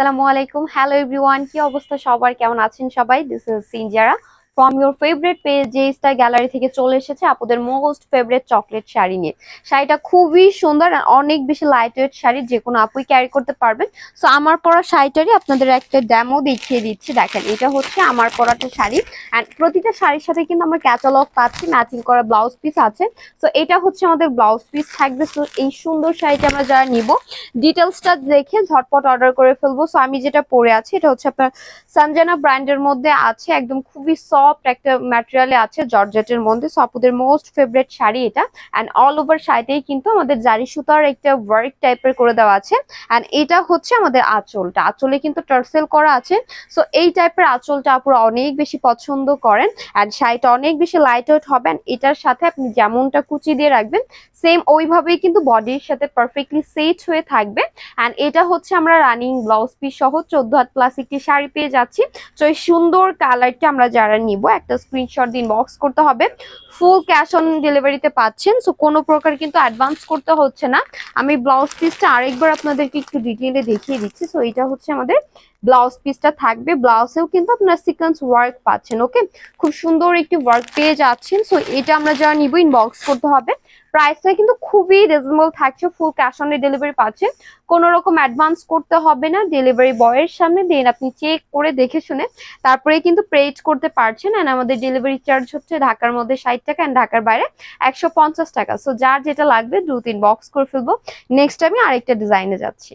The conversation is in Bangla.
আসসালামু আলাইকুম, হ্যালো এভরিওয়ান, কি অবস্থা সবার, কেমন আছেন সবাই? This is Sinjara from your favourite page J star gallery থেকে চলে এসেছে আপুদের মোস্ট ফেভারিট চকলেট শাড়ি নিয়ে। শাড়িটা খুবই সুন্দর আর অনেক বেশি লাইট ওয়েট শাড়ি, যে কোনো আপুই ক্যারি করতে পারবেন। সো আমার পরা শাড়িটারই আপনাদের একটা ডেমো দেখিয়ে দিচ্ছি। দেখেন, এটা হচ্ছে আমার পরাটা শাড়ি অ্যান্ড প্রতিটা শাড়ির সাথে কিন্তু আমরা ক্যাটালগ পাচ্ছি, ম্যাচিং করা ব্লাউজ পিস আছে। সো এটা হচ্ছে আমাদের ব্লাউজ পিস থাকবে। সো এই সুন্দর শাড়িটা আমরা যারা নিব, ডিটেলসটা দেখে ঝটপট অর্ডার করে ফেলবো। সো আমি যেটা পরে আছি এটা হচ্ছে আপনার সঞ্জানা ব্র্যান্ডের মধ্যে আছে, একদম খুবই সফট একটা ম্যাটেরিয়ালে আছে, জর্জেটের মধ্যে। সো আপুদের মোস্ট ফেভারিট শাড়ি এটা। অ্যান্ড অল ওভার শাড়িতেই কিন্তু আমাদের জারি সুতার একটা ওয়ার্ক টাইপের করে দেওয়া আছে। অ্যান্ড এটা হচ্ছে আমাদের আঁচলটা, আঁচলে কিন্তু টার্সেল করা আছে। সো এই টাইপের আঁচলটা আপুরা অনেক বেশি পছন্দ করেন। অ্যান্ড শাড়িটা অনেক বেশি লাইট ওয়েট হবে। অ্যান্ড এটার সাথে আপনি যেমনটা কুচি দিয়ে রাখবেন, সেম ওইভাবেই কিন্তু বডির সাথে পারফেক্টলি সেট হয়ে থাকবে। অ্যান্ড এটা হচ্ছে আমরা রানিং ব্লাউজ পিস সহ 14 হাত প্লাস একটি শাড়ি পেয়ে যাচ্ছি। তো এই সুন্দর কালারটা আমরা যারা নিব, একটা স্ক্রিনশট দিন বক্স করতে হবে। ফুল ক্যাশ অন ডেলিভারিতে পাচ্ছেন। সো কোনো প্রকার কিন্তু অ্যাডভান্স করতে হচ্ছে না। আমি ব্লাউজ পিসটা আরেকবার আপনাদেরকে একটু ডিটেইলে দেখিয়ে দিচ্ছি। সো এটা হচ্ছে আমাদের ব্লাউজ পিসটা থাকবে। ব্লাউজেও কিন্তু আপনারা সিকোয়েন্স ওয়ার্ক পাচ্ছেন। ওকে, খুব সুন্দর একটি ওয়ার্ক পেয়ে যাচ্ছেন। সো এটা আমরা যারা নিব, ইনবক্স করতে হবে। প্রাইসটা কিন্তু খুবই রিজনেবল থাকছে, ফুল ক্যাশ অন ডেলিভারি পাচ্ছেন। কোনো রকম অ্যাডভান্স করতে হবে না, ডেলিভারি বয়ের সামনে দেন আপনি চেক করে দেখে শুনে তারপরে কিন্তু পেড করতে পারছেন। এন্ড আমাদের ডেলিভারি চার্জ হচ্ছে ঢাকার মধ্যে 60 টাকা এন্ড ঢাকার বাইরে 150 টাকা। সো যার যেটা লাগবে দ্রুত ইনবক্স করে ফেলবো। নেক্সট আমি আরেকটা ডিজাইনে যাচ্ছি।